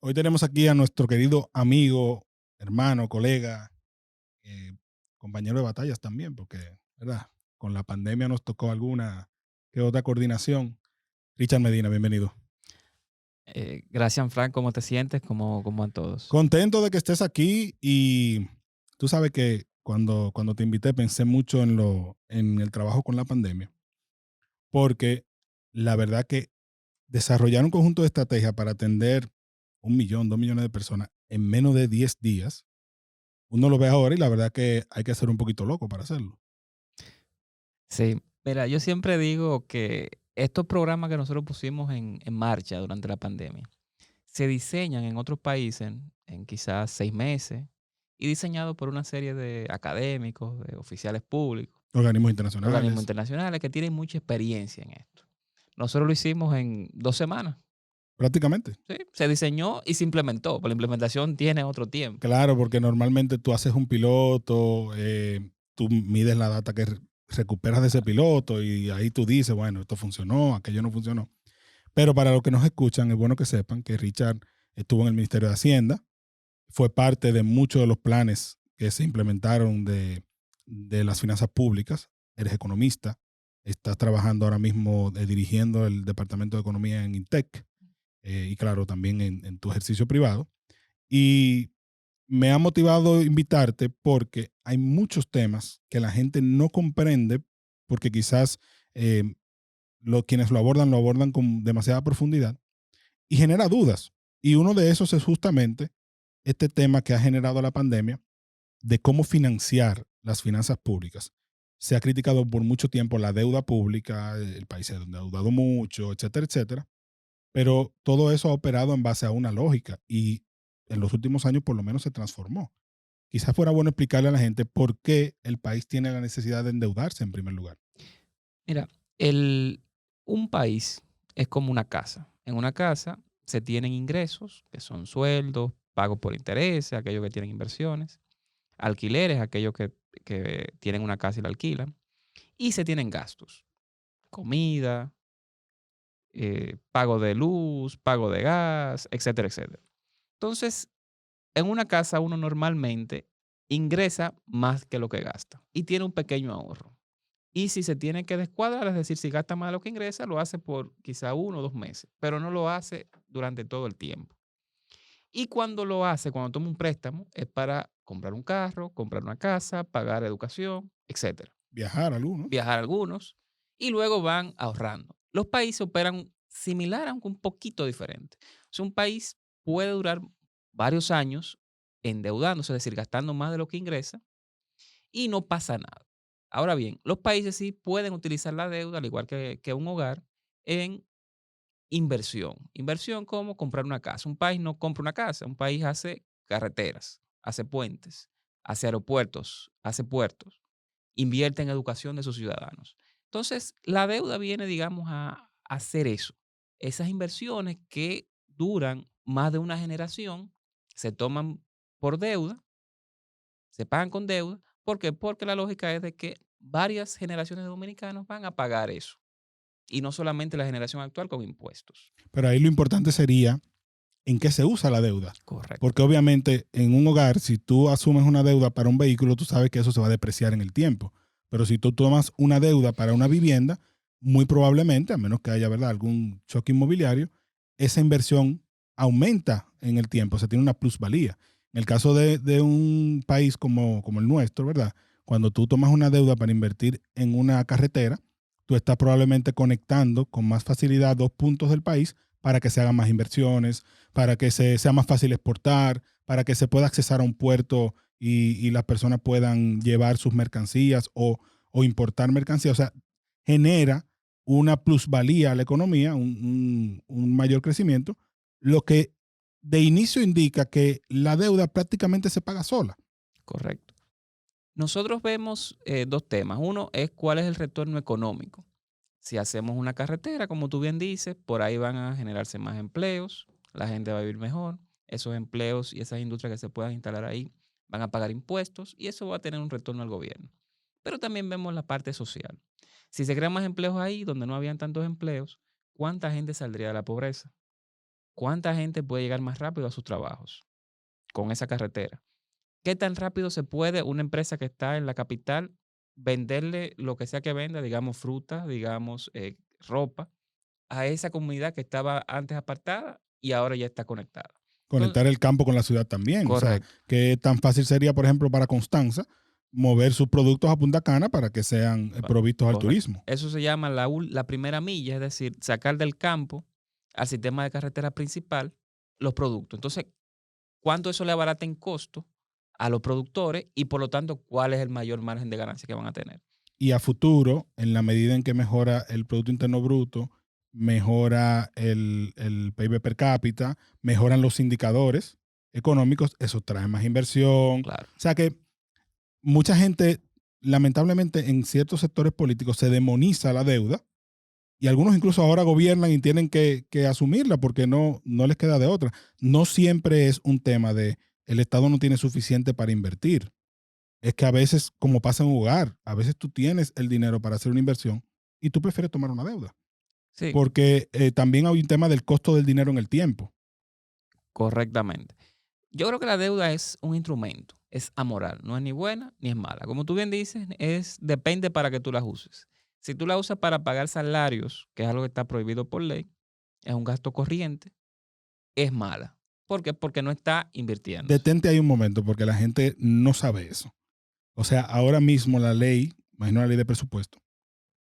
Hoy tenemos aquí a nuestro querido amigo, hermano, colega, eh, compañero de batallas también, porque, ¿verdad? Con la pandemia nos tocó alguna que otra coordinación. Richard Medina, bienvenido. Gracias, Frank. ¿Cómo te sientes? ¿Cómo van todos? Contento de que estés aquí y tú sabes que cuando te invité pensé mucho en el trabajo con la pandemia, porque la verdad que desarrollar un conjunto de estrategias para atender 1 millón, 2 millones de personas en menos de 10 días. Uno lo ve ahora y la verdad que hay que ser un poquito loco para hacerlo. Sí, mira, yo siempre digo que estos programas que nosotros pusimos en marcha durante la pandemia se diseñan en otros países en quizás 6 meses y diseñados por una serie de académicos, de oficiales públicos, Organismos organismos internacionales, internacionales que tienen mucha experiencia en esto. Nosotros lo hicimos en 2 semanas. prácticamente. ¿Sí? Se diseñó y se implementó, pero la implementación tiene otro tiempo. Claro, porque normalmente tú haces un piloto, tú mides la data que recuperas de ese piloto y ahí tú dices, bueno, esto funcionó, aquello no funcionó. Pero para los que nos escuchan, es bueno que sepan que Richard estuvo en el Ministerio de Hacienda, fue parte de muchos de los planes que se implementaron de las finanzas públicas. Eres economista, estás trabajando ahora mismo dirigiendo el Departamento de Economía en Intec y claro, también en tu ejercicio privado. Y me ha motivado invitarte porque hay muchos temas que la gente no comprende porque quizás eh, quienes lo abordan con demasiada profundidad y genera dudas. Y uno de esos es justamente este tema que ha generado la pandemia de cómo financiar las finanzas públicas. Se ha criticado por mucho tiempo la deuda pública, el país se ha endeudado mucho, etcétera, etcétera, pero todo eso ha operado en base a una lógica y en los últimos años por lo menos se transformó. Quizás fuera bueno explicarle a la gente por qué el país tiene la necesidad de endeudarse en primer lugar. Mira, un país es como una casa. En una casa se tienen ingresos, que son sueldos, pagos por intereses, aquellos que tienen inversiones, alquileres, aquellos que tienen una casa y la alquilan, y se tienen gastos, comida, pago de luz, pago de gas, etcétera, etcétera. Entonces, en una casa uno normalmente ingresa más que lo que gasta y tiene un pequeño ahorro. Y si se tiene que descuadrar, es decir, si gasta más de lo que ingresa, lo hace por quizá 1 o 2 meses, pero no lo hace durante todo el tiempo. Y cuando lo hace, cuando toma un préstamo, es para comprar un carro, comprar una casa, pagar educación, etcétera. Viajar algunos. Viajar algunos y luego van ahorrando. Los países operan similar, aunque un poquito diferente. O sea, un país puede durar varios años endeudándose, es decir, gastando más de lo que ingresa y no pasa nada. Ahora bien, los países sí pueden utilizar la deuda, al igual que un hogar, en inversión. Inversión como comprar una casa. Un país no compra una casa, un país hace carreteras, hace puentes, hace aeropuertos, hace puertos, invierte en educación de sus ciudadanos. Entonces, la deuda viene, digamos, a hacer eso. Esas inversiones que duran más de una generación se toman por deuda, se pagan con deuda. ¿Por qué? Porque la lógica es de que varias generaciones de dominicanos van a pagar eso. Y no solamente la generación actual con impuestos. Pero ahí lo importante sería en qué se usa la deuda. Correcto. Porque obviamente en un hogar, si tú asumes una deuda para un vehículo, tú sabes que eso se va a depreciar en el tiempo. Pero si tú tomas una deuda para una vivienda, muy probablemente, a menos que haya ¿verdad? Algún choque inmobiliario, esa inversión aumenta en el tiempo, o sea, tiene una plusvalía. En el caso de un país como el nuestro, ¿verdad? Cuando tú tomas una deuda para invertir en una carretera, tú estás probablemente conectando con más facilidad dos puntos del país para que se hagan más inversiones, para que sea más fácil exportar, para que se pueda accesar a un puerto y las personas puedan llevar sus mercancías o importar mercancías. O sea, genera una plusvalía a la economía, un mayor crecimiento, lo que de inicio indica que la deuda prácticamente se paga sola. Correcto. Nosotros vemos dos temas. Uno es cuál es el retorno económico. Si hacemos una carretera, como tú bien dices, por ahí van a generarse más empleos, la gente va a vivir mejor, esos empleos y esas industrias que se puedan instalar ahí van a pagar impuestos y eso va a tener un retorno al gobierno. Pero también vemos la parte social. Si se crean más empleos ahí donde no habían tantos empleos, ¿cuánta gente saldría de la pobreza? ¿cuánta gente puede llegar más rápido a sus trabajos con esa carretera? ¿Qué tan rápido se puede una empresa que está en la capital venderle lo que sea que venda, digamos fruta, digamos ropa, a esa comunidad que estaba antes apartada y ahora ya está conectada? Entonces, Conectar el campo con la ciudad también. O sea, correcto, qué tan fácil sería, por ejemplo, para Constanza, mover sus productos a Punta Cana para que sean provistos al correcto. turismo. Eso se llama la primera milla, es decir, sacar del campo al sistema de carretera principal los productos. Entonces, ¿cuánto eso le abarata en costo a los productores y por lo tanto cuál es el mayor margen de ganancia que van a tener? Y a futuro, en la medida en que mejora el Producto Interno Bruto, mejora el PIB per cápita, mejoran los indicadores económicos, eso trae más inversión. Claro. O sea que mucha gente, lamentablemente, en ciertos sectores políticos se demoniza la deuda y algunos incluso ahora gobiernan y tienen que asumirla porque no les queda de otra. No siempre es un tema de el Estado no tiene suficiente para invertir. Es que a veces, como pasa en un hogar, a veces tú tienes el dinero para hacer una inversión y tú prefieres tomar una deuda. Sí, Porque también hay un tema del costo del dinero en el tiempo. correctamente. Yo creo que la deuda es un instrumento, es amoral, no es ni buena ni es mala. Como tú bien dices, depende para que tú la uses. Si tú la usas para pagar salarios, que es algo que está prohibido por ley, es un gasto corriente, es mala. ¿Por qué? Porque no está invirtiéndose. Detente ahí un momento porque la gente no sabe eso. O sea, ahora mismo la ley, imagino la ley de presupuesto,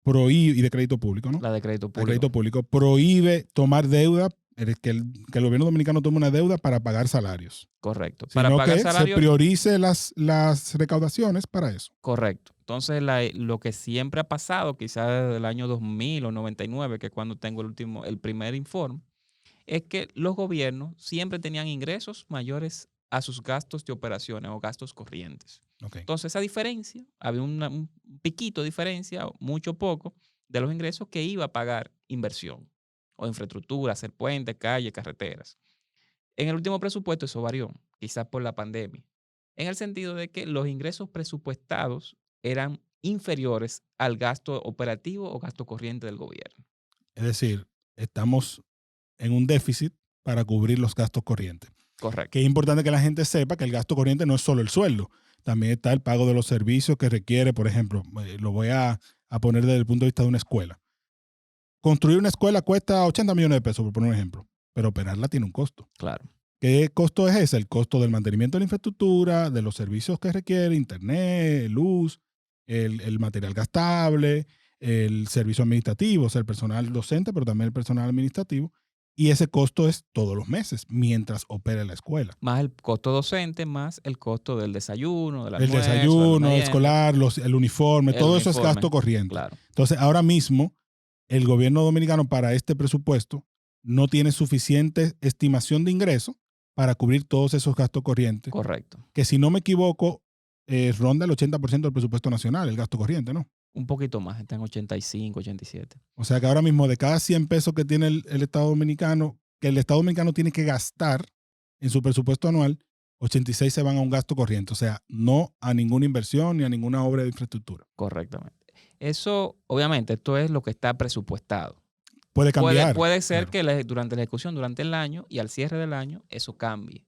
prohíbe, y de crédito público, ¿no? La de crédito De público. crédito público, prohíbe tomar deuda, que el gobierno dominicano tome una deuda para pagar salarios. Correcto. Para Sino pagar que se salarios, priorice las recaudaciones para eso. correcto. Entonces, lo que siempre ha pasado, quizás desde el año 2000 o 99, que es cuando tengo el primer informe, es que los gobiernos siempre tenían ingresos mayores a sus gastos de operaciones o gastos corrientes. Okay. Entonces, esa diferencia, había un piquito de diferencia, mucho o poco, de los ingresos que iba a pagar inversión o infraestructura, hacer puentes, calles, carreteras. En el último presupuesto eso varió, quizás por la pandemia, en el sentido de que los ingresos presupuestados eran inferiores al gasto operativo o gasto corriente del gobierno. Es decir, estamos en un déficit para cubrir los gastos corrientes. Correcto. Que es importante que la gente sepa que el gasto corriente no es solo el sueldo, también está el pago de los servicios que requiere, por ejemplo, lo voy a poner desde el punto de vista de una escuela. Construir una escuela cuesta 80 millones de pesos, por poner un ejemplo, pero operarla tiene un costo. Claro. ¿Qué costo es ese? El costo del mantenimiento de la infraestructura, de los servicios que requiere, internet, luz, el material gastable, el servicio administrativo, o sea, el personal docente, pero también el personal administrativo. Y ese costo es todos los meses, mientras opera la escuela. Más el costo docente, más el costo del desayuno, del El almuerzo, desayuno, el escolar, el uniforme, todo eso es gasto corriente. Claro. Entonces, ahora mismo, el gobierno dominicano para este presupuesto no tiene suficiente estimación de ingresos para cubrir todos esos gastos corrientes. Correcto. Que si no me equivoco, ronda el 80% del presupuesto nacional, el gasto corriente, ¿no? Un poquito más, está en 85, 87. O sea que ahora mismo de cada 100 pesos que tiene el Estado Dominicano, que el Estado Dominicano tiene que gastar en su presupuesto anual, 86 se van a un gasto corriente. O sea, no a ninguna inversión ni a ninguna obra de infraestructura. Correctamente. Eso, obviamente, esto es lo que está presupuestado. Puede cambiar. Puede ser claro. que durante la ejecución, durante el año y al cierre del año, eso cambie.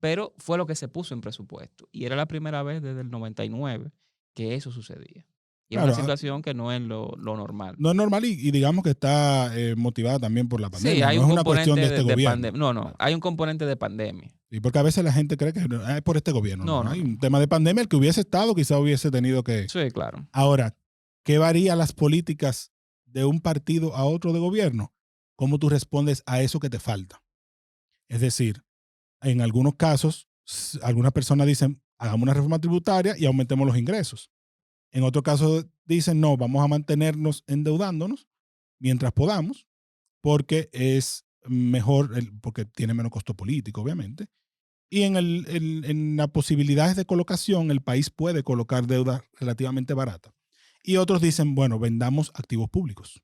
Pero fue lo que se puso en presupuesto. Y era la primera vez desde el 99 que eso sucedía. Y es Claro, una situación que no es lo normal. No es normal y digamos que está motivada también por la pandemia. Sí, hay no un es una cuestión componente de este gobierno. pandemia. No, hay un componente de pandemia. Y porque a veces la gente cree que es por este gobierno. No. Hay un tema de pandemia, el que hubiese estado quizá hubiese tenido que... Sí, claro. Ahora, ¿qué varía las políticas de un partido a otro de gobierno? ¿Cómo tú respondes a eso que te falta? Es decir, en algunos casos, algunas personas dicen, hagamos una reforma tributaria y aumentemos los ingresos. En otro caso dicen, no, vamos a mantenernos endeudándonos mientras podamos, porque es mejor, porque tiene menos costo político, obviamente. Y en las posibilidades de colocación, el país puede colocar deuda relativamente barata. Y otros dicen, bueno, vendamos activos públicos.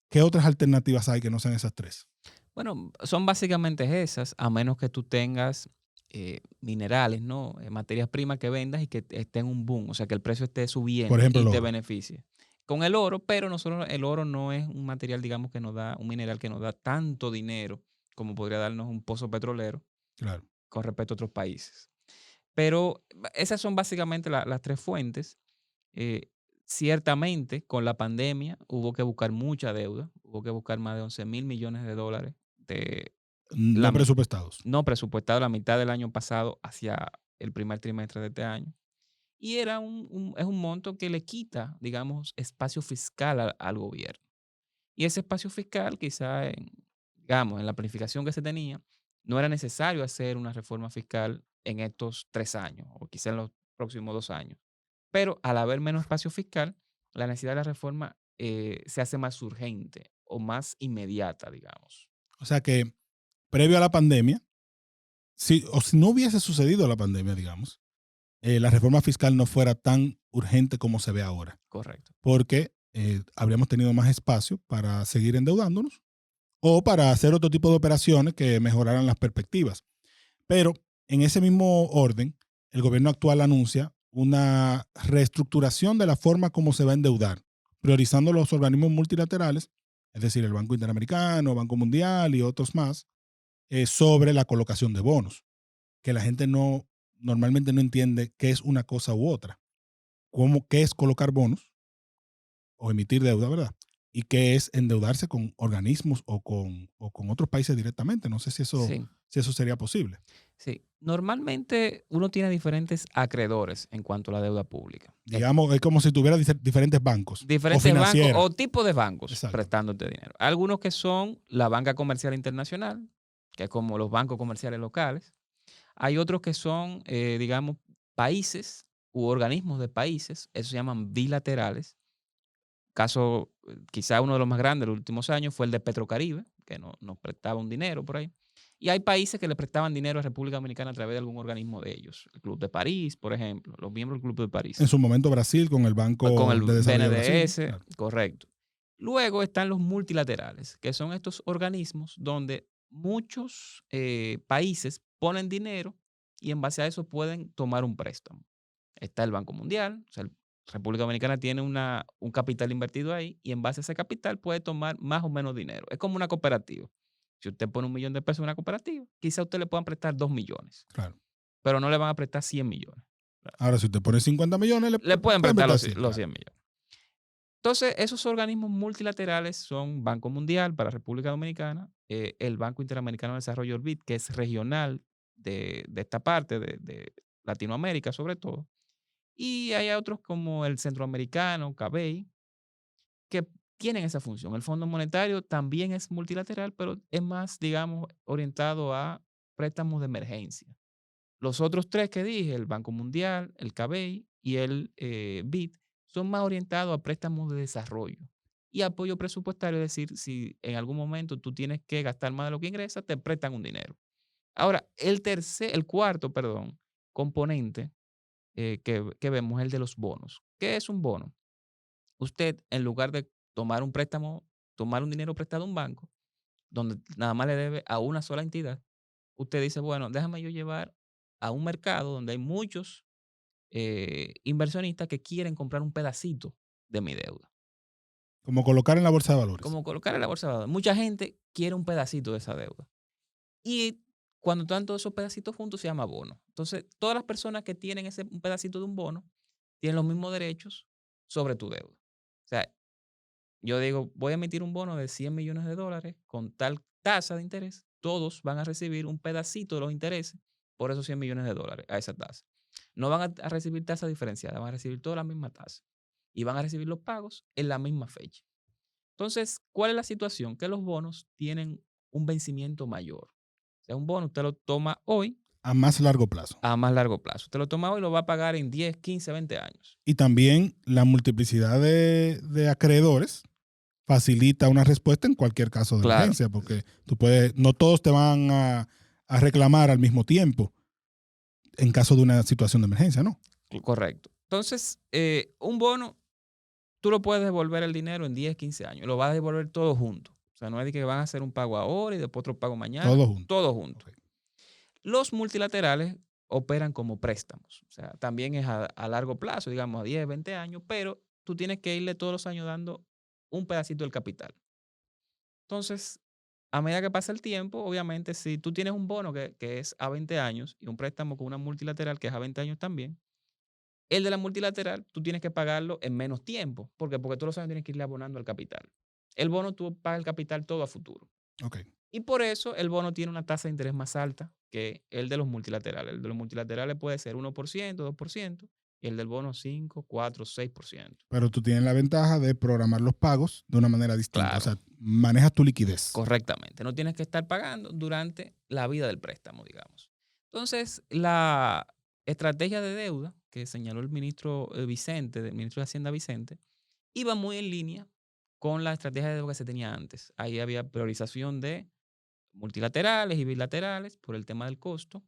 ¿Qué otras alternativas hay que no sean esas tres? Bueno, son básicamente esas, a menos que tú tengas minerales, ¿no? Materias primas que vendas y que esté en un boom, o sea, que el precio esté subiendo Por ejemplo, y el te oro. beneficie. Con el oro, pero nosotros el oro no es un material, digamos, un mineral que nos da tanto dinero como podría darnos un pozo petrolero Claro. con respecto a otros países. Pero esas son básicamente las tres fuentes. Eh, Ciertamente, con la pandemia hubo que buscar mucha deuda, hubo que buscar más de 11.000 millones de dólares de la, No presupuestados. no presupuestado la mitad del año pasado hacia el primer trimestre de este año. Y era es un monto que le quita, digamos, espacio fiscal al gobierno. Y ese espacio fiscal, quizá, digamos, en la planificación que se tenía, no era necesario hacer una reforma fiscal en estos 3 años o quizá en los próximos 2 años. Pero al haber menos espacio fiscal, la necesidad de la reforma se hace más urgente o más inmediata, digamos. O sea que previo a la pandemia, si no hubiese sucedido la pandemia, digamos, la reforma fiscal no fuera tan urgente como se ve ahora, Correcto. porque habríamos tenido más espacio para seguir endeudándonos o para hacer otro tipo de operaciones que mejoraran las perspectivas. Pero en ese mismo orden, el gobierno actual anuncia una reestructuración de la forma como se va a endeudar, priorizando los organismos multilaterales, es decir, el Banco Interamericano, Banco Mundial y otros más, sobre la colocación de bonos, que la gente normalmente no entiende qué es una cosa u otra. Qué es colocar bonos o emitir deuda, ¿verdad? Y qué es endeudarse con organismos o con otros países directamente. No sé Sí, si eso sería posible. sí. Normalmente uno tiene diferentes acreedores en cuanto a la deuda pública. Digamos, es como si tuviera diferentes bancos o Diferentes bancos financieras. o tipos de bancos Exacto. prestándote dinero. Algunos que son la banca comercial internacional, que es como los bancos comerciales locales. Hay otros que son, digamos, países u organismos de países, eso se llaman bilaterales. Caso, quizá uno de los más grandes de los últimos años fue el de Petrocaribe, que nos prestaba un dinero por ahí. Y hay países que le prestaban dinero a República Dominicana a través de algún organismo de ellos. El Club de París, por ejemplo, los miembros del Club de En París. su momento Brasil con el Con Banco el de Desarrollo de Brasil. BNDES, Claro. correcto. Luego están los multilaterales, que son estos organismos donde muchos países ponen dinero y en base a eso pueden tomar un préstamo. Está el Banco Mundial, o sea, República Dominicana tiene un capital invertido ahí y en base a ese capital puede tomar más o menos dinero. Es como una cooperativa. Si usted pone 1 millón de pesos en una cooperativa, quizá a usted le puedan prestar 2 millones, Claro. pero no le van a prestar 100 millones. Ahora, si usted pone 50 millones, Le pueden pueden prestar prestar los, 100, los claro. 100 millones. Entonces, esos organismos multilaterales son Banco Mundial para República Dominicana, el Banco Interamericano de Desarrollo, el BID, que es regional de esta parte de Latinoamérica, sobre todo. Y hay otros como el Centroamericano, CABEI, que tienen esa función. El Fondo Monetario también es multilateral, pero es más, digamos, orientado a préstamos de emergencia. Los otros tres que dije, el Banco Mundial, el CABEI y el BID, son más orientados a préstamos de desarrollo y apoyo presupuestario, es decir, si en algún momento tú tienes que gastar más de lo que ingresas, te prestan un dinero. Ahora, el cuarto, perdón, componente que vemos es el de los bonos. ¿Qué es un bono? Usted, en lugar de tomar un préstamo, tomar un dinero prestado a un banco, donde nada más le debe a una sola entidad, usted dice, bueno, déjame yo llevar a un mercado donde hay muchos inversionistas que quieren comprar un pedacito de mi deuda. Como colocar en la bolsa de valores. Como colocar en la bolsa de valores. Mucha gente quiere un pedacito de esa deuda. Y cuando están todos esos pedacitos juntos se llama bono. Entonces, todas las personas que tienen un pedacito de un bono tienen los mismos derechos sobre tu deuda. O sea, yo digo, voy a emitir un bono de 100 millones de dólares con tal tasa de interés. Todos van a recibir un pedacito de los intereses por esos 100 millones de dólares a esa tasa. No van a recibir tasa diferenciada, van a recibir toda la misma tasa. Y van a recibir los pagos en la misma fecha. Entonces, ¿cuál es la situación? Que los bonos tienen un vencimiento mayor. O sea, un bono usted lo toma hoy A más largo plazo. a más largo plazo. Usted lo toma hoy y lo va a pagar en 10, 15, 20 años. Y también la multiplicidad de acreedores facilita una respuesta en cualquier caso de Claro, emergencia, porque no todos te van a reclamar al mismo tiempo en caso de una situación de emergencia, ¿no? correcto. Entonces, un bono, tú lo puedes devolver el dinero en 10, 15 años. Lo vas a devolver todo junto. O sea, no es de que van a hacer un pago ahora y después otro pago mañana. Todo junto. Todo junto. Ok. Los multilaterales operan como préstamos. O sea, también es a largo plazo, digamos a 10, 20 años, pero tú tienes que irle todos los años dando un pedacito del capital. Entonces, a medida que pasa el tiempo, obviamente, si tú tienes un bono que es a 20 años y un préstamo con una multilateral que es a 20 años también, el de la multilateral tú tienes que pagarlo en menos tiempo. ¿Por qué? Porque todos los años tienes que irle abonando al capital. El bono tú pagas el capital todo a futuro. Ok. Y por eso el bono tiene una tasa de interés más alta que el de los multilaterales. El de los multilaterales puede ser 1%, 2%, y el del bono 5, 4, 6%. Pero tú tienes la ventaja de programar los pagos de una manera distinta. O Claro, sea, manejas tu liquidez. correctamente. No tienes que estar pagando durante la vida del préstamo, digamos. Entonces, la estrategia de deuda que señaló el ministro Vicente, del ministro de Hacienda Vicente, iba muy en línea con la estrategia de deuda que se tenía antes. Ahí había priorización de multilaterales y bilaterales por el tema del costo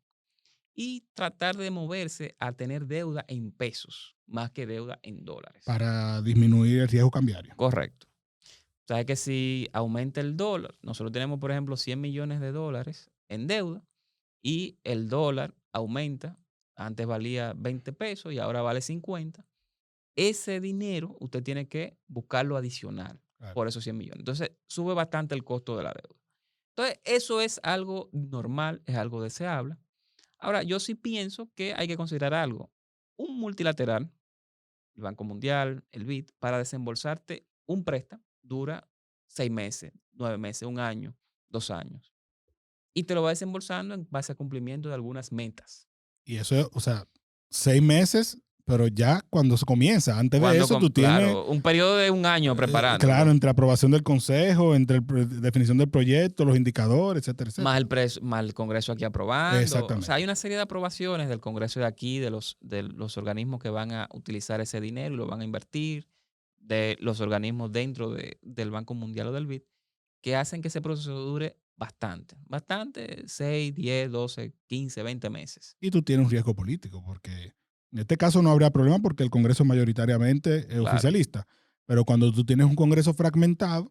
y tratar de moverse a tener deuda en pesos más que deuda en dólares. Para disminuir el riesgo cambiario. Correcto. O sea que si aumenta el dólar, nosotros tenemos, por ejemplo, 100 millones de dólares en deuda y el dólar aumenta, antes valía 20 pesos y ahora vale 50, ese dinero usted tiene que buscarlo adicional Claro. por esos 100 millones. Entonces sube bastante el costo de la deuda. Entonces eso es algo normal, es algo deseable. Ahora, yo sí pienso que hay que considerar algo. Un multilateral, el Banco Mundial, el BID, para desembolsarte un préstamo dura 6 meses, 9 meses, un año, 2 años. Y te lo va desembolsando en base a cumplimiento de algunas metas. Y eso, o sea, 6 meses, pero ya cuando se comienza. Antes de Cuando, eso, tú tienes, claro, un periodo de un año claro, preparándolo, entre aprobación del consejo, entre definición del proyecto, los indicadores, etcétera, más etcétera. más el Congreso aquí aprobando. O sea, hay Exactamente. una serie de aprobaciones del Congreso de aquí, de los organismos que van a utilizar ese dinero y lo van a invertir, de los organismos dentro del Banco Mundial o del BID, que hacen que ese proceso dure bastante, bastante, 6, 10, 12, 15, 20 meses. Y tú tienes un riesgo político, porque en este caso no habría problema porque el Congreso mayoritariamente es Claro, oficialista. Pero cuando tú tienes un Congreso fragmentado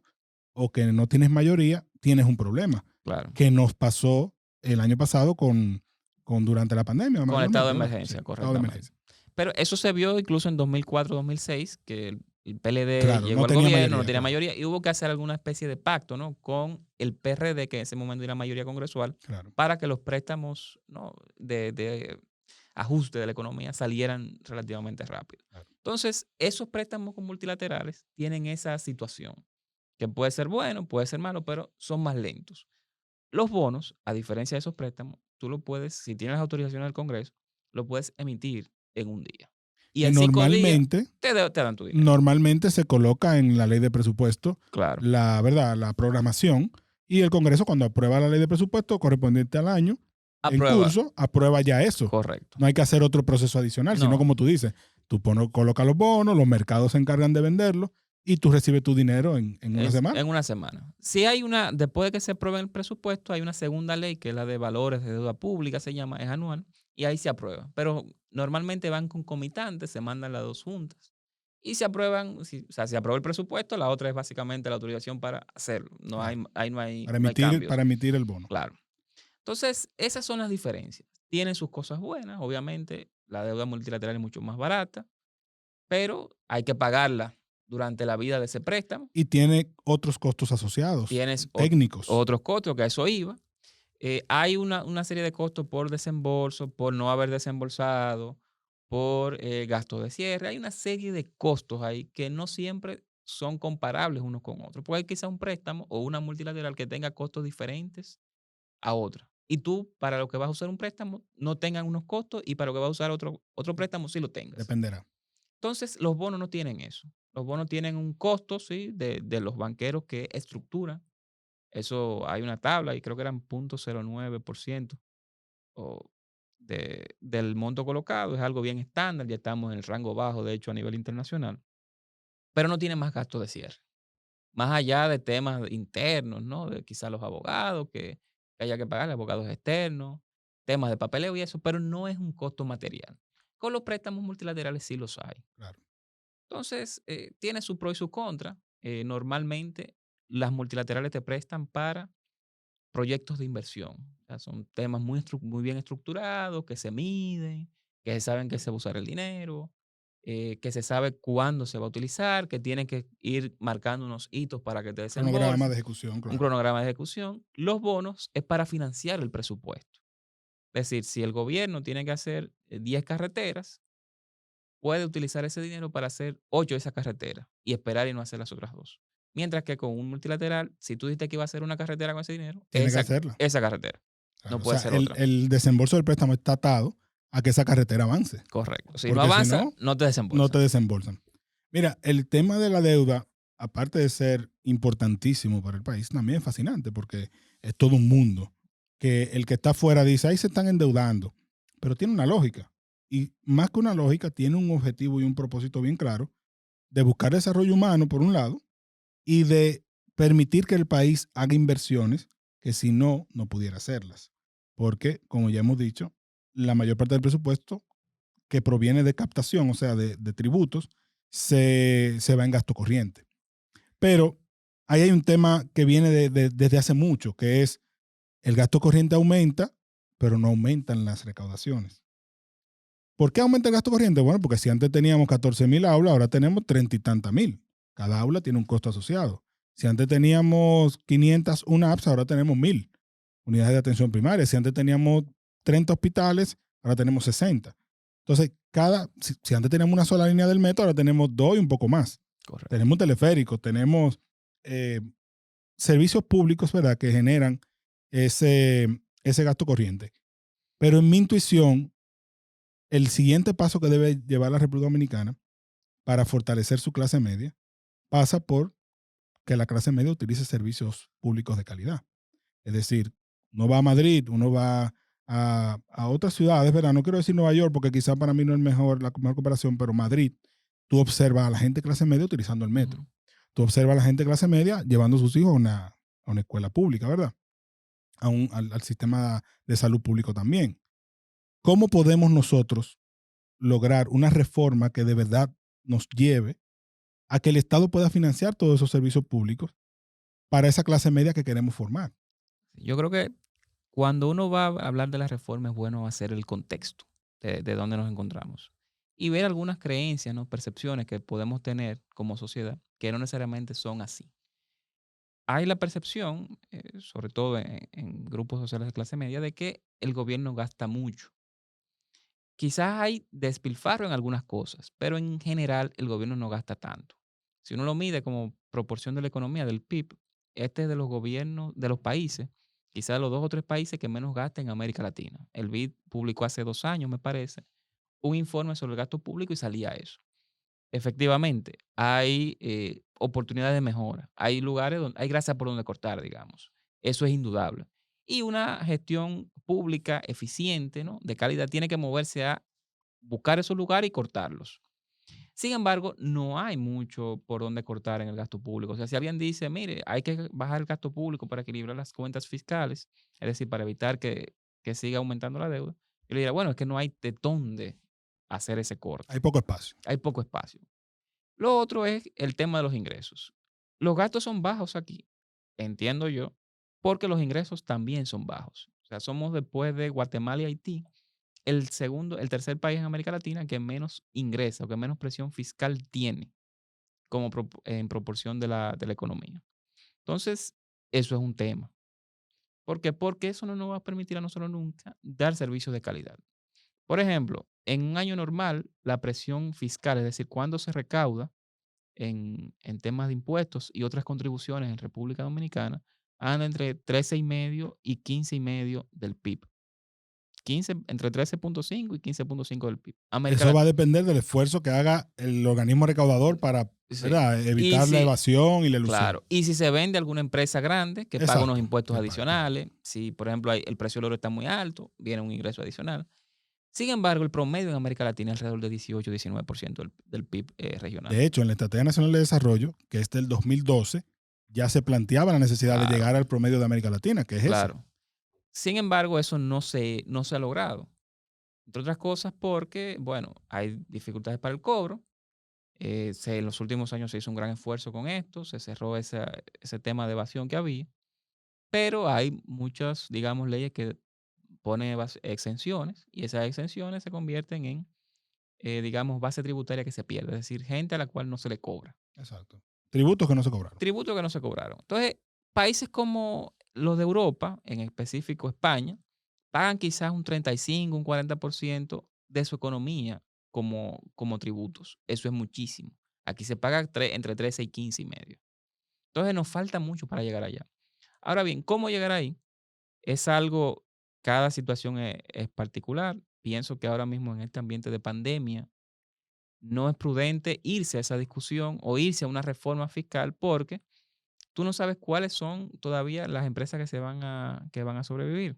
o que no tienes mayoría, tienes un problema. claro. Que nos pasó el año pasado con durante la pandemia, Con el estado de mayormente, ¿verdad? Sí, emergencia, estado de correctamente. emergencia. Pero eso se vio incluso en 2004, 2006, que el PLD Claro, llegó no al tenía gobierno, no mayoría, tenía claro, mayoría, y hubo que hacer alguna especie de pacto, ¿no? Con el PRD, que en ese momento era mayoría congresual, claro. para que los préstamos, ¿no? de ajuste de la economía salieran relativamente rápido. Claro. Entonces, esos préstamos con multilaterales tienen esa situación, que puede ser bueno, puede ser malo, pero son más lentos. Los bonos, a diferencia de esos préstamos, tú lo puedes, si tienes las autorizaciones del Congreso, lo puedes emitir en un día. Y Y en 5 días normalmente, te dan tu dinero. normalmente se coloca en la ley de presupuesto Claro. la verdad, la programación, y el Congreso cuando aprueba la ley de presupuesto correspondiente al año en Aprueba. curso, aprueba ya eso. Correcto. No hay que hacer otro proceso adicional, sino No, como tú dices, tú colocas los bonos, los mercados se encargan de venderlos y tú recibes tu dinero en una es semana. en una semana. Si hay después de que se apruebe el presupuesto, hay una segunda ley que es la de valores de deuda pública, se llama, es anual, y ahí se aprueba. Pero normalmente van concomitantes, se mandan las dos juntas. Y se aprueban, o sea, se aprueba el presupuesto, la otra es básicamente la autorización para hacerlo. No hay, Claro, ahí no hay, para no hay emitir, cambios. para emitir el bono. Claro. Entonces, esas son las diferencias. Tienen sus cosas buenas, obviamente, la deuda multilateral es mucho más barata, pero hay que pagarla durante la vida de ese préstamo. Y tiene otros costos asociados, Tienes técnicos. otros costos, que a eso iba. Hay una serie de costos por desembolso, por no haber desembolsado, por gastos de cierre. Hay una serie de costos ahí que no siempre son comparables unos con otros. Porque hay quizá un préstamo o una multilateral que tenga costos diferentes a otra. Y tú, para lo que vas a usar un préstamo, no tengan unos costos y para lo que vas a usar otro préstamo, sí lo tengas. Dependerá. Entonces, los bonos no tienen eso. Los bonos tienen un costo, sí, de los banqueros que estructuran. Eso hay una tabla y creo que eran 0.09% o del monto colocado. Es algo bien estándar, ya estamos en el rango bajo, de hecho, a nivel internacional. Pero no tiene más gastos de cierre. Más allá de temas internos, ¿no? De quizás los abogados, que haya que pagar, abogados externos, temas de papeleo y eso, pero no es un costo material. Con los préstamos multilaterales sí los hay. Claro. Entonces, tiene su pro y su contra. Normalmente, las multilaterales te prestan para proyectos de inversión. O sea, son temas muy bien estructurados, que se miden, que se saben que se va a usar el dinero. que se sabe cuándo se va a utilizar, que tienen que ir marcando unos hitos para que te Cronograma de desembolsen, ejecución, un claro. cronograma de ejecución. Los bonos es para financiar el presupuesto. Es decir, si el gobierno tiene que hacer 10 carreteras, puede utilizar ese dinero para hacer 8 de esas carreteras y esperar y no hacer las otras 2. Mientras que con un multilateral, si tú dijiste que iba a hacer una carretera con ese dinero, Tiene que hacerla. esa carretera, no Claro. O puede sea, ser otra. el desembolso del préstamo está atado a que esa carretera avance, Correcto. Si no porque si avanza, no, no te no te desembolsan. desembolsan. Mira, el tema de la deuda, aparte de ser importantísimo para el país, también es fascinante porque es todo un mundo que el que está afuera dice, ahí se están endeudando, pero tiene una lógica. Y más que una lógica, tiene un objetivo y un propósito bien claro de buscar desarrollo humano, por un lado, y de permitir que el país haga inversiones que si no, no pudiera hacerlas. Porque, como ya hemos dicho, la mayor parte del presupuesto que proviene de captación, o sea, de tributos, se va en gasto corriente. Pero ahí hay un tema que viene desde hace mucho, que es el gasto corriente aumenta, pero no aumentan las recaudaciones. ¿Por qué aumenta el gasto corriente? Bueno, porque si antes teníamos 14,000 aulas, ahora tenemos 30 y tantas mil. Cada aula tiene un costo asociado. Si antes teníamos 501 apps, ahora tenemos 1,000 unidades de atención primaria. Si antes teníamos 30 hospitales, ahora tenemos 60. Entonces, si antes teníamos una sola línea del metro, ahora tenemos 2 y un poco más. Correcto. Tenemos teleféricos, tenemos eh, servicios públicos, ¿verdad?, que generan ese gasto corriente. Pero en mi intuición, el siguiente paso que debe llevar la República Dominicana para fortalecer su clase media pasa por que la clase media utilice servicios públicos de calidad. Es decir, uno va a Madrid, uno va a otras ciudades, ¿verdad? No quiero decir Nueva York porque quizá para mí no es la mejor comparación, pero Madrid, tú observas a la gente de clase media utilizando el metro. Ujú. Tú observas a la gente de clase media llevando a sus hijos a una escuela pública, ¿verdad? Al sistema de salud público también. ¿Cómo podemos nosotros lograr una reforma que de verdad nos lleve a que el Estado pueda financiar todos esos servicios públicos para esa clase media que queremos formar? Yo creo que cuando uno va a hablar de la reforma es bueno hacer el contexto de dónde nos encontramos y ver algunas creencias, ¿no? Percepciones que podemos tener como sociedad que no necesariamente son así. Hay la percepción, sobre todo en grupos sociales de clase media, de que el gobierno gasta mucho. Quizás hay despilfarro en algunas cosas, pero en general el gobierno no gasta tanto. Si uno lo mide como proporción de la economía, del PIB, este es de los gobiernos, de los países, quizás los 2 o 3 países que menos gastan en América Latina. El BID publicó hace 2 años, me parece, un informe sobre el gasto público y salía eso. Efectivamente, hay oportunidades de mejora. Hay lugares donde hay grasa por donde cortar, digamos. Eso es indudable. Y una gestión pública eficiente, ¿no? De calidad, tiene que moverse a buscar esos lugares y cortarlos. Sin embargo, no hay mucho por donde cortar en el gasto público. O sea, si alguien dice, mire, hay que bajar el gasto público para equilibrar las cuentas fiscales, es decir, para evitar que siga aumentando la deuda, yo le diría, bueno, es que no hay de dónde hacer ese corte. Hay poco espacio. Hay poco espacio. Lo otro es el tema de los ingresos. Los gastos son bajos aquí, entiendo yo, porque los ingresos también son bajos. O sea, somos después de Guatemala y Haití el tercer país en América Latina que menos ingresa o que menos presión fiscal tiene como en proporción de la economía. Entonces, eso es un tema. ¿Por qué? Porque eso no nos va a permitir a nosotros nunca dar servicios de calidad. Por ejemplo, en un año normal, la presión fiscal, es decir, cuando se recauda en temas de impuestos y otras contribuciones en República Dominicana, anda entre 13,5 y 15,5 del PIB. 15, entre 13,5 y 15,5 del PIB. América Eso va a Latina. depender del esfuerzo que haga el organismo recaudador para, Sí. ¿verdad?, Y evitar la si, evasión y la elusión. claro, y si se vende alguna empresa grande que paga unos Exacto, impuestos que pague, claro. adicionales, si por ejemplo el precio del oro está muy alto, viene un ingreso adicional. Sin embargo, el promedio en América Latina es alrededor de 18-19% del PIB regional. De hecho, en la Estrategia Nacional de Desarrollo, que es del 2012, ya se planteaba la necesidad de Claro, llegar al promedio de América Latina, que es ese. claro. Sin embargo, eso no se ha logrado. Entre otras cosas porque, bueno, hay dificultades para el cobro. En los últimos años se hizo un gran esfuerzo con esto, se cerró ese tema de evasión que había, pero hay muchas, digamos, leyes que ponen exenciones y esas exenciones se convierten en digamos, base tributaria que se pierde, es decir, gente a la cual no se le cobra. Exacto. Tributos que no se cobraron. Tributos que no se cobraron. Entonces, países como los de Europa, en específico España, pagan quizás un 35, un 40% de su economía como tributos. Eso es muchísimo. Aquí se paga entre 13 y 15 y medio. Entonces nos falta mucho para llegar allá. Ahora bien, ¿cómo llegar ahí? Es algo, cada situación es particular. Pienso que ahora mismo en este ambiente de pandemia no es prudente irse a esa discusión o irse a una reforma fiscal porque tú no sabes cuáles son todavía las empresas que van a sobrevivir.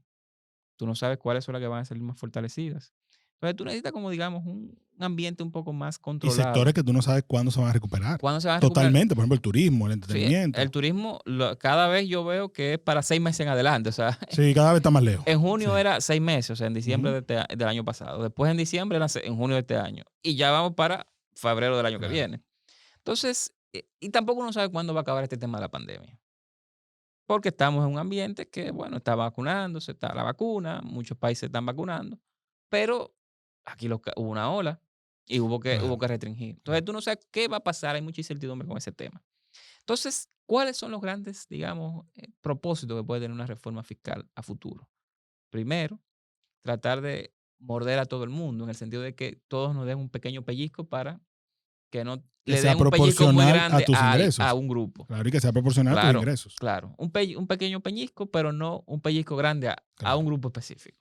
Tú no sabes cuáles son las que van a salir más fortalecidas. Entonces tú necesitas como digamos un ambiente un poco más Y sectores controlado. que tú no sabes cuándo se van a recuperar. ¿Cuándo se van a recuperar? Totalmente. Por ejemplo, el turismo, el Sí, el entretenimiento. turismo cada vez yo veo que es para 6 meses en adelante. O sea, Sí, cada vez está más lejos. en junio Sí. era 6 meses, o sea, en diciembre Ujú. del año pasado. Después en diciembre era en junio de este año. Y ya vamos para febrero del año que Claro. viene. Entonces, y tampoco uno sabe cuándo va a acabar este tema de la pandemia. Porque estamos en un ambiente que, bueno, está vacunándose, está la vacuna, muchos países están vacunando, pero aquí hubo una ola y hubo Claro. que restringir. Entonces, Claro. tú no sabes qué va a pasar, hay mucha incertidumbre con ese tema. Entonces, ¿cuáles son los grandes, digamos, propósitos que puede tener una reforma fiscal a futuro? Primero, tratar de morder a todo el mundo, en el sentido de que todos nos den un pequeño pellizco para que no Que le sea den un pellizco muy proporcional a grande tus a ingresos. un grupo. Claro, y que sea proporcional a tus Claro, ingresos. claro. Un pequeño peñisco, pero no un pellizco grande a un Claro. grupo específico.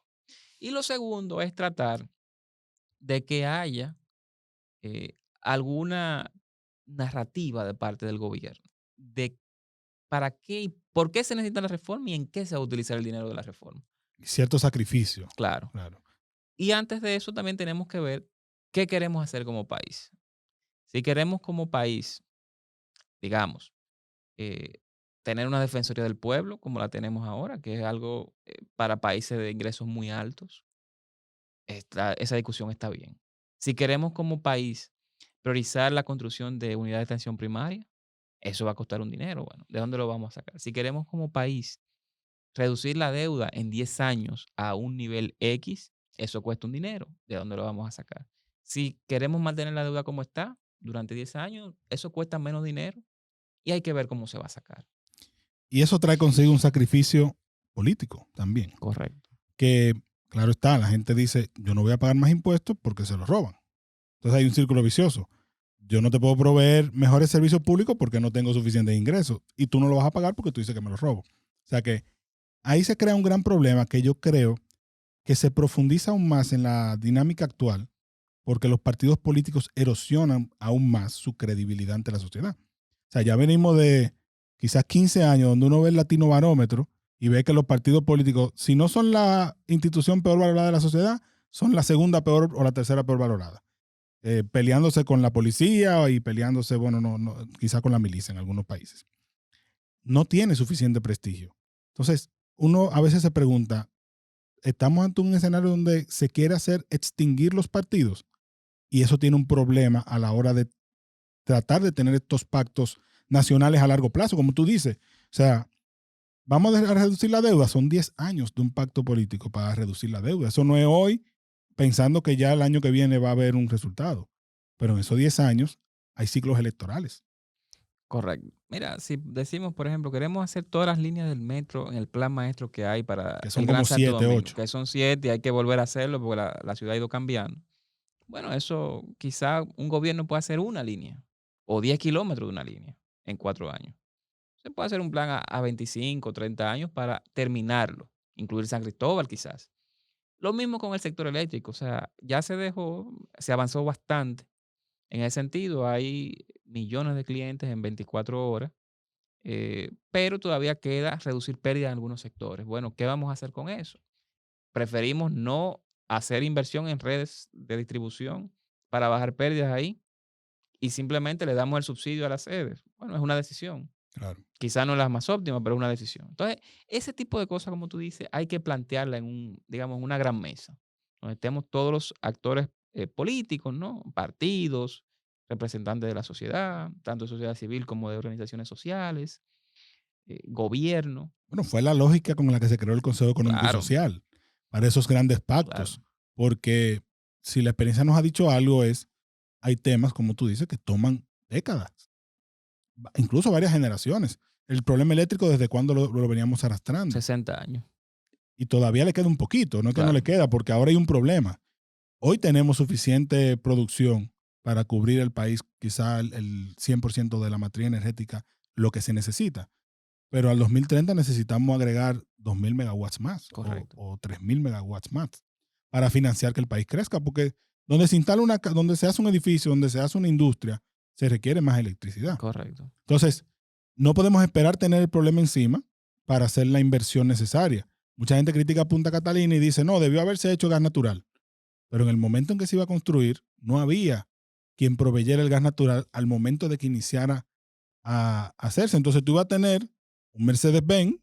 Y lo segundo es tratar de que haya alguna narrativa de parte del gobierno de para qué y por qué se necesita la reforma y en qué se va a utilizar el dinero de la reforma. Cierto sacrificio. Claro. Claro. Y antes de eso también tenemos que ver qué queremos hacer como país. Si queremos como país, digamos, eh, tener una defensoría del pueblo como la tenemos ahora, que es algo para países de ingresos muy altos, esa discusión está bien. Si queremos como país priorizar la construcción de unidades de atención primaria, eso va a costar un dinero. Bueno, ¿de dónde lo vamos a sacar? Si queremos como país reducir la deuda en 10 años a un nivel X, eso cuesta un dinero. ¿De dónde lo vamos a sacar? Si queremos mantener la deuda como está durante 10 años, eso cuesta menos dinero y hay que ver cómo se va a sacar. Y eso trae consigo un sacrificio político también. Correcto. Que, claro está, la gente dice, yo no voy a pagar más impuestos porque se los roban. Entonces hay un círculo vicioso. Yo no te puedo proveer mejores servicios públicos porque no tengo suficientes ingresos. Y tú no lo vas a pagar porque tú dices que me los robo. O sea que ahí se crea un gran problema que yo creo que se profundiza aún más en la dinámica actual porque los partidos políticos erosionan aún más su credibilidad ante la sociedad. O sea, ya venimos de quizás 15 años donde uno ve el Latino Barómetro y ve que los partidos políticos, si no son la institución peor valorada de la sociedad, son la segunda peor o la tercera peor valorada. Peleándose con la policía y peleándose, bueno, quizás con la milicia en algunos países. No tiene suficiente prestigio. Entonces, uno a veces se pregunta, ¿estamos ante un escenario donde se quiere hacer extinguir los partidos? Y eso tiene un problema a la hora de tratar de tener estos pactos nacionales a largo plazo, como tú dices. O sea, vamos a reducir la deuda. Son 10 años de un pacto político para reducir la deuda. Eso no es hoy pensando que ya el año que viene va a haber un resultado. Pero en esos 10 años hay ciclos electorales. Correcto. Mira, si decimos, por ejemplo, queremos hacer todas las líneas del metro en el plan maestro que hay para Que son el como Gran Santo 7, Domingo, 8. que son 7 y hay que volver a hacerlo porque la ciudad ha ido cambiando. Bueno, eso quizá un gobierno puede hacer una línea o 10 kilómetros de una línea en 4 años. Se puede hacer un plan a 25, 30 años para terminarlo, incluir San Cristóbal quizás. Lo mismo con el sector eléctrico, o sea, ya se avanzó bastante. En ese sentido, hay millones de clientes en 24 horas, pero todavía queda reducir pérdidas en algunos sectores. Bueno, ¿qué vamos a hacer con eso? Preferimos no hacer inversión en redes de distribución para bajar pérdidas ahí y simplemente le damos el subsidio a las sedes. Bueno, es una decisión. Claro. Quizá no es la más óptima, pero es una decisión. Entonces, ese tipo de cosas, como tú dices, hay que plantearla digamos, en una gran mesa, donde estemos todos los actores políticos, ¿no? Partidos, representantes de la sociedad, tanto de sociedad civil como de organizaciones sociales, gobierno. Bueno, fue la lógica con la que se creó el Consejo Económico y Claro, Social para esos grandes claro, pactos, porque si la experiencia nos ha dicho algo es, hay temas, como tú dices, que toman décadas, incluso varias generaciones. El problema eléctrico, ¿desde cuándo lo veníamos arrastrando? 60 años. Y todavía le queda un poquito, no es que no Claro. le queda, porque ahora hay un problema. Hoy tenemos suficiente producción para cubrir el país, quizá el 100% de la matriz energética, lo que se necesita. Pero al 2030 necesitamos agregar 2.000 megawatts más Correcto. o 3.000 megawatts más para financiar que el país crezca, porque donde se instala donde se hace un edificio, donde se hace una industria, se requiere más electricidad. Correcto. Entonces, no podemos esperar tener el problema encima para hacer la inversión necesaria. Mucha gente critica a Punta Catalina y dice, no, debió haberse hecho gas natural. Pero en el momento en que se iba a construir, no había quien proveyera el gas natural al momento de que iniciara a hacerse. Entonces tú ibas a tener un Mercedes-Benz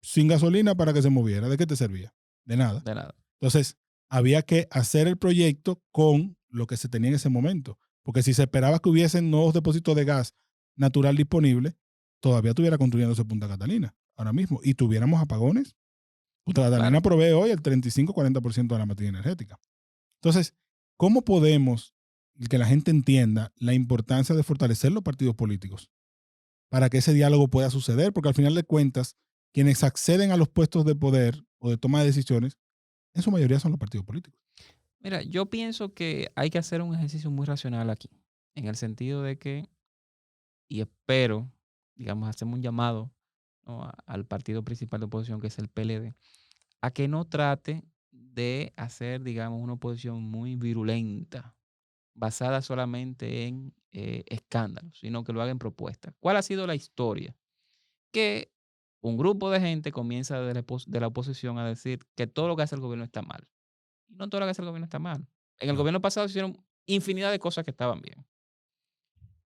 sin gasolina para que se moviera. ¿De qué te servía? De nada. De nada. Entonces, había que hacer el proyecto con lo que se tenía en ese momento. Porque si se esperaba que hubiesen nuevos depósitos de gas natural disponibles, todavía estuviera construyéndose Punta Catalina ahora mismo y tuviéramos apagones. Punta Catalina Claro. provee hoy el 35-40% de la matriz energética. Entonces, ¿cómo podemos que la gente entienda la importancia de fortalecer los partidos políticos para que ese diálogo pueda suceder? Porque al final de cuentas, quienes acceden a los puestos de poder o de toma de decisiones, en su mayoría son los partidos políticos. Mira, yo pienso que hay que hacer un ejercicio muy racional aquí, en el sentido de que, y espero, digamos, hacemos un llamado, ¿no?, al partido principal de oposición, que es el PLD, a que no trate de hacer, digamos, una oposición muy virulenta, basada solamente en escándalos, sino que lo haga en propuestas. ¿Cuál ha sido la historia? Que un grupo de gente comienza de la oposición a decir que todo lo que hace el gobierno está mal. Y no todo lo que hace el gobierno está mal. En el No. gobierno pasado se hicieron infinidad de cosas que estaban bien.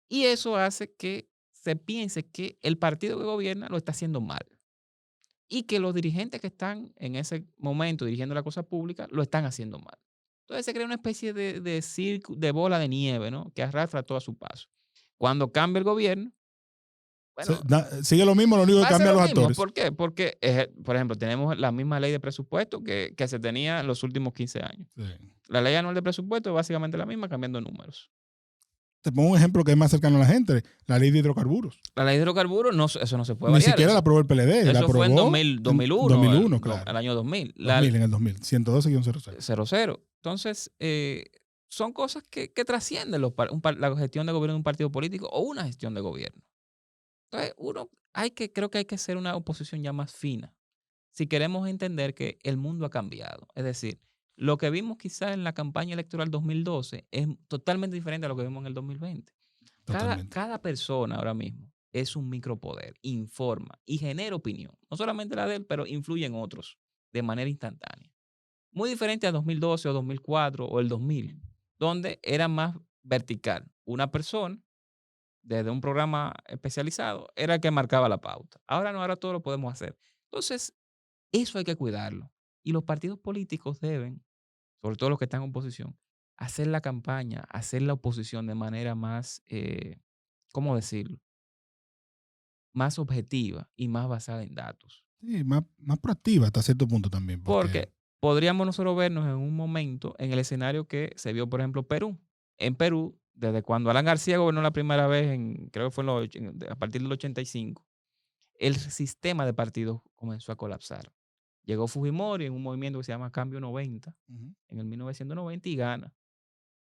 Y eso hace que se piense que el partido que gobierna lo está haciendo mal. Y que los dirigentes que están en ese momento dirigiendo la cosa pública lo están haciendo mal. Entonces se crea una especie de bola de nieve, ¿no?, que arrastra todo a su paso. Cuando cambia el gobierno, bueno, Sigue lo mismo, lo único que pasa cambia lo los mismo. actores. ¿Por qué? Porque, por ejemplo, tenemos la misma ley de presupuesto que se tenía en los últimos 15 años. Sí. La ley anual de presupuesto es básicamente la misma, cambiando números. Te pongo un ejemplo que es más cercano a la gente, la ley de hidrocarburos. La ley de hidrocarburos, no, eso no se puede Ni variar. siquiera eso, la aprobó el PLD, la eso aprobó fue en 2001, 2001, claro. el año 2000. 2000, en el 2000, 112-00. 00. Entonces, son cosas que trascienden la gestión de gobierno de un partido político o una gestión de gobierno. Entonces, creo que hay que hacer una oposición ya más fina si queremos entender que el mundo ha cambiado. Es decir, lo que vimos quizás en la campaña electoral 2012 es totalmente diferente a lo que vimos en el 2020. Totalmente. Cada persona ahora mismo es un micropoder, informa y genera opinión. No solamente la de él, pero influye en otros de manera instantánea. Muy diferente a 2012 o 2004 o el 2000, donde era más vertical. Una persona, desde un programa especializado, era el que marcaba la pauta. Ahora no, ahora todo lo podemos hacer. Entonces, eso hay que cuidarlo. Y los partidos políticos deben, sobre todo los que están en oposición, hacer la campaña, hacer la oposición de manera más, ¿cómo decirlo?, más objetiva y más basada en datos. Sí, más proactiva hasta cierto punto también, porque Porque podríamos nosotros vernos en un momento en el escenario que se vio, por ejemplo, Perú. En Perú, desde cuando Alan García gobernó la primera vez, creo que fue a partir del 85, el sistema de partidos comenzó a colapsar. Llegó Fujimori en un movimiento que se llama Cambio 90, en el 1990, y gana.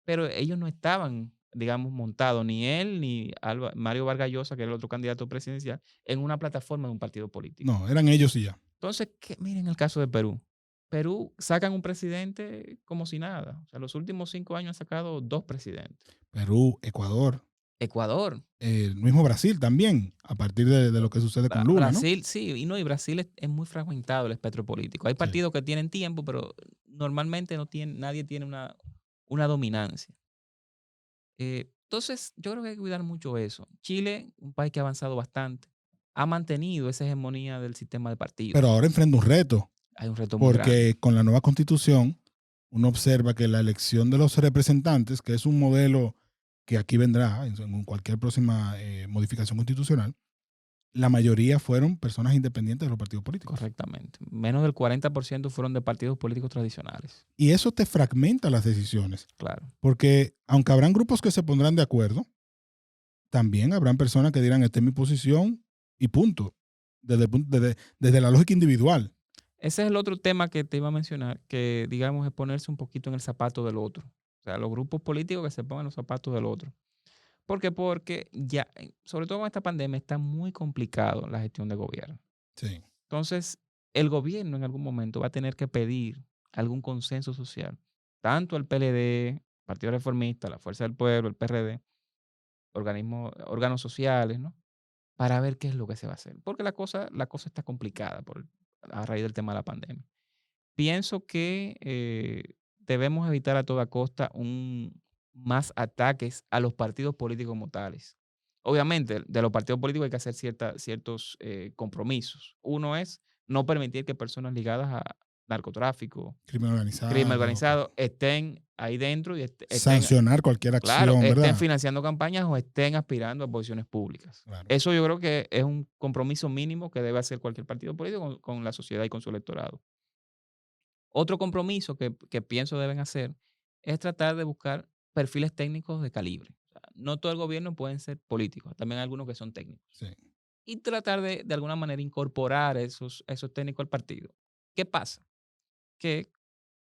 Pero ellos no estaban, digamos, montados, ni él ni Mario Vargas Llosa, que era el otro candidato presidencial, en una plataforma de un partido político. no, eran ellos y ya. Entonces, miren el caso de Perú. Perú sacan un presidente como si nada. O sea, los últimos 5 años han sacado 2 presidentes. Perú, Ecuador, Ecuador, el mismo Brasil también, a partir de lo que sucede con Lula, ¿no? Brasil, sí, y Brasil es muy fragmentado el espectro político. Hay Sí. partidos que tienen tiempo, pero normalmente nadie tiene una dominancia. Entonces, yo creo que hay que cuidar mucho eso. Chile, un país que ha avanzado bastante, ha mantenido esa hegemonía del sistema de partidos. Pero ahora enfrenta un reto, Hay un reto muy grande. porque con la nueva constitución uno observa que la elección de los representantes, que es un modelo que aquí vendrá en cualquier próxima modificación constitucional, la mayoría fueron personas independientes de los partidos políticos. Correctamente. Menos del 40% fueron de partidos políticos tradicionales. Y eso te fragmenta las decisiones. Claro. Porque aunque habrán grupos que se pondrán de acuerdo, también habrán personas que dirán, esta es mi posición y punto. Desde la lógica individual. Ese es el otro tema que te iba a mencionar, que digamos es ponerse un poquito en el zapato del otro. O sea, los grupos políticos que se pongan en los zapatos del otro. ¿Por qué? Porque ya, sobre todo con esta pandemia, está muy complicado la gestión de gobierno. Sí. Entonces, el gobierno en algún momento va a tener que pedir algún consenso social, tanto el PLD, Partido Reformista, la Fuerza del Pueblo, el PRD, órganos sociales, ¿no? Para ver qué es lo que se va a hacer. Porque la cosa está complicada a raíz del tema de la pandemia. Pienso que debemos evitar a toda costa más ataques a los partidos políticos como tales. Obviamente, de los partidos políticos hay que hacer ciertos compromisos. Uno es no permitir que personas ligadas a narcotráfico, crimen organizado, estén ahí dentro y estén, sancionar cualquier claro, acción, estén ¿verdad? financiando campañas o estén aspirando a posiciones públicas. Claro. Eso yo creo que es un compromiso mínimo que debe hacer cualquier partido político con la sociedad y con su electorado. Otro compromiso que pienso deben hacer es tratar de buscar perfiles técnicos de calibre. O sea, no todo el gobierno pueden ser políticos, también hay algunos que son técnicos. Sí. Y tratar de alguna manera incorporar esos técnicos al partido. ¿Qué pasa? Que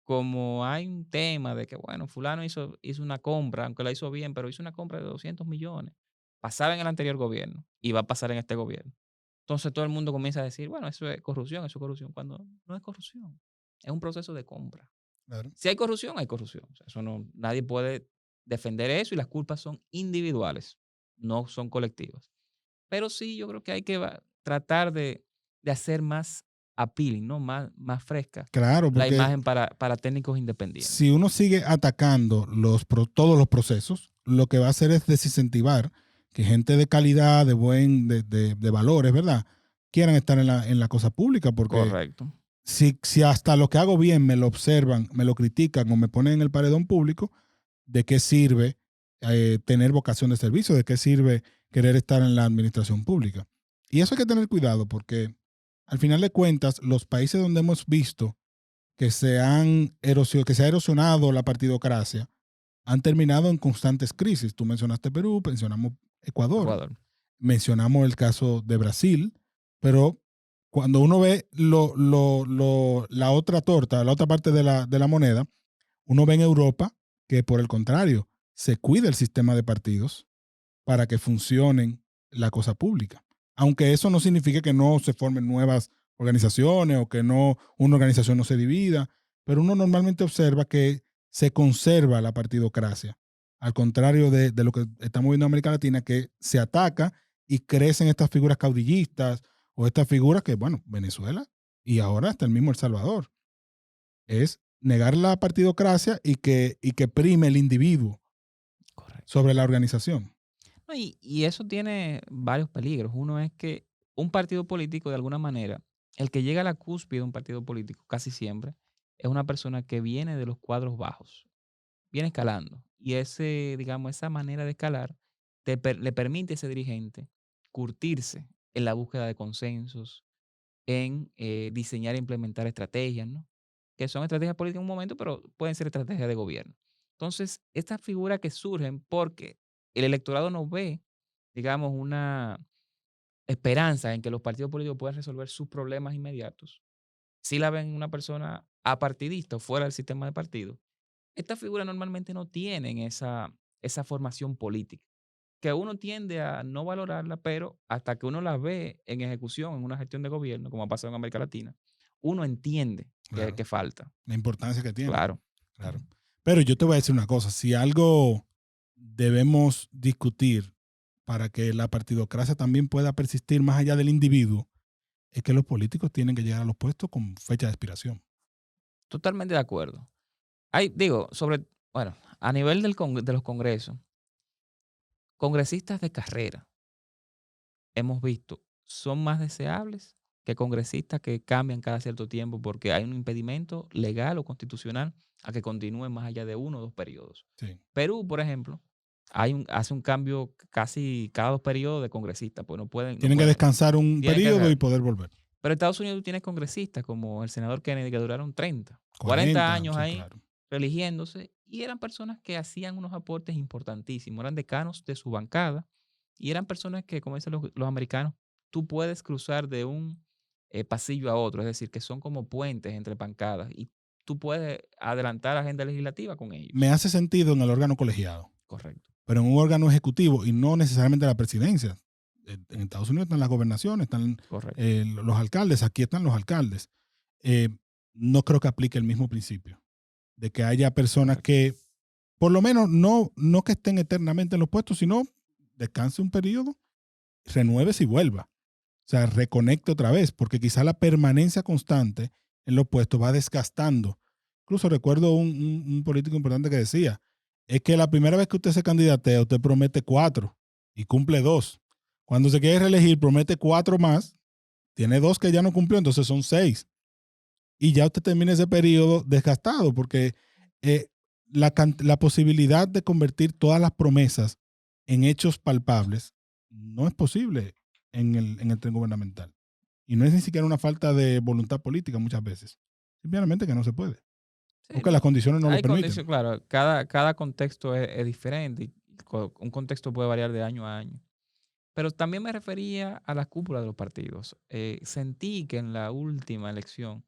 como hay un tema de que, bueno, fulano hizo una compra, aunque la hizo bien, pero hizo una compra de 200 millones, pasaba en el anterior gobierno y va a pasar en este gobierno. Entonces todo el mundo comienza a decir, bueno, eso es corrupción, cuando no es corrupción, es un proceso de compra. Claro. Si hay corrupción, hay corrupción. O sea, eso no, nadie puede defender eso y las culpas son individuales, no son colectivas. Pero sí, yo creo que hay que tratar de hacer más appealing, ¿no? Más fresca Claro, la porque imagen para técnicos independientes. si uno sigue atacando todos los procesos, lo que va a hacer es desincentivar que gente de calidad, de valores, ¿verdad? Quieran estar en la cosa pública, porque Correcto. si hasta lo que hago bien me lo observan, me lo critican o me ponen en el paredón público, ¿de qué sirve tener vocación de servicio? ¿De qué sirve querer estar en la administración pública? Y eso hay que tener cuidado, porque al final de cuentas, los países donde hemos visto que se ha erosionado la partidocracia han terminado en constantes crisis. Tú mencionaste Perú, mencionamos Ecuador, Ecuador. mencionamos el caso de Brasil, pero cuando uno ve la otra torta, la otra parte de la moneda, uno ve en Europa que por el contrario, se cuida el sistema de partidos para que funcionen la cosa pública. Aunque eso no signifique que no se formen nuevas organizaciones o que no una organización no se divida, pero uno normalmente observa que se conserva la partidocracia, al contrario de lo que estamos viendo en América Latina, que se ataca y crecen estas figuras caudillistas o estas figuras que, bueno, Venezuela y ahora hasta el mismo El Salvador, es negar la partidocracia y que prime el individuo Correcto. sobre la organización. No, y eso tiene varios peligros. Uno es que un partido político, de alguna manera, el que llega a la cúspide de un partido político casi siempre es una persona que viene de los cuadros bajos, viene escalando. Y digamos, esa manera de escalar le permite a ese dirigente curtirse en la búsqueda de consensos, en diseñar e implementar estrategias, ¿no? Que son estrategias políticas en un momento, pero pueden ser estrategias de gobierno. Entonces, estas figuras que surgen porque el electorado no ve, digamos, una esperanza en que los partidos políticos puedan resolver sus problemas inmediatos, si la ven una persona apartidista o fuera del sistema de partido, estas figuras normalmente no tienen esa formación política, que uno tiende a no valorarla, pero hasta que uno la ve en ejecución, en una gestión de gobierno, como ha pasado en América Latina, uno entiende Claro. que falta. La importancia que tiene. Claro. Claro. Pero yo te voy a decir una cosa, si algo debemos discutir para que la partidocracia también pueda persistir más allá del individuo, es que los políticos tienen que llegar a los puestos con fecha de expiración. Totalmente de acuerdo. Bueno, a nivel de los congresos, congresistas de carrera, hemos visto, son más deseables que congresistas que cambian cada cierto tiempo porque hay un impedimento legal o constitucional a que continúen más allá de 1 o 2 periodos. Sí. Perú, por ejemplo, hace un cambio casi cada 2 periodos de congresistas, pues no Tienen que pueden, descansar un tienen que periodo y hacer. poder volver. Pero en Estados Unidos tú tienes congresistas como el senador Kennedy que duraron 30, 40 40, años sí, ahí claro. religiéndose y eran personas que hacían unos aportes importantísimos, eran decanos de su bancada y eran personas que, como dicen los americanos, tú puedes cruzar de un pasillo a otro, es decir, que son como puentes entre bancadas y tú puedes adelantar agenda legislativa con Me ellos. hace sentido en el órgano colegiado, Correcto, pero en un órgano ejecutivo y no necesariamente la presidencia. En Estados Unidos están las gobernaciones, están correcto. los alcaldes, aquí están los alcaldes. Eh, no creo que aplique el mismo principio de que haya personas Correcto. que, por lo menos, no que estén eternamente en los puestos, sino descanse un periodo, renueve y vuelva. O sea, reconecte otra vez, porque quizá la permanencia constante en los puestos va desgastando. Incluso recuerdo un político importante que decía, es que la primera vez que usted se candidatea, usted promete 4 y cumple 2. Cuando se quiere reelegir, promete 4 más, tiene 2 que ya no cumplió, entonces son 6. Y ya usted termina ese periodo desgastado, porque eh, la posibilidad de convertir todas las promesas en hechos palpables no es posible en el tren gubernamental. Y no es ni siquiera una falta de voluntad política muchas veces. Simplemente que no se puede. Sí, Porque las no, condiciones no lo hay permiten. condiciones, claro, cada contexto es diferente y un contexto puede variar de año a año. Pero también me refería a la cúpula de los partidos. Sentí que en la última elección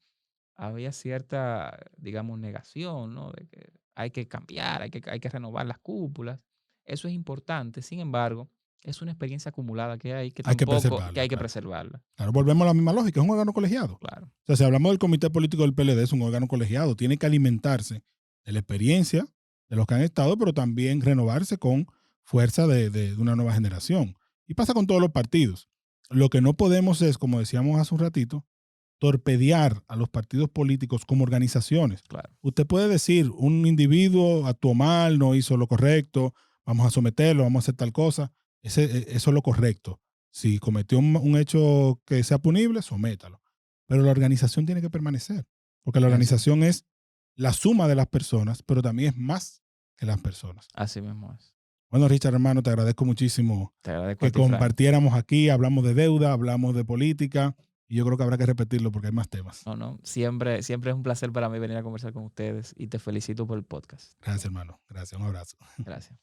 había cierta, digamos, negación, ¿no? De que hay que cambiar, hay que renovar las cúpulas. Eso es importante. Sin embargo, es una experiencia acumulada que hay que Hay que tampoco, que preservarla, hay que claro. preservarla. Claro, volvemos a la misma lógica. Es un órgano colegiado. Claro. O sea, si hablamos del comité político del PLD, es un órgano colegiado. Tiene que alimentarse de la experiencia de los que han estado, pero también renovarse con fuerza de una nueva generación. Y pasa con todos los partidos. Lo que no podemos es, como decíamos hace un ratito, torpedear a los partidos políticos como organizaciones. Claro. Usted puede decir, un individuo actuó mal, no hizo lo correcto, vamos a someterlo, vamos a hacer tal cosa. Eso es lo correcto. Si cometió un hecho que sea punible, sométalo. Pero la organización tiene que permanecer, porque la Eso, organización es la suma de las personas, pero también es más que las personas. así mismo es. Bueno, Richard, hermano, te agradezco muchísimo Te agradezco a que ti, Frank. compartiéramos aquí, hablamos de deuda, hablamos de política, y yo creo que habrá que repetirlo porque hay más temas. No, no, siempre es un placer para mí venir a conversar con ustedes y te felicito por el podcast. Gracias, hermano. Gracias. Un abrazo. Gracias.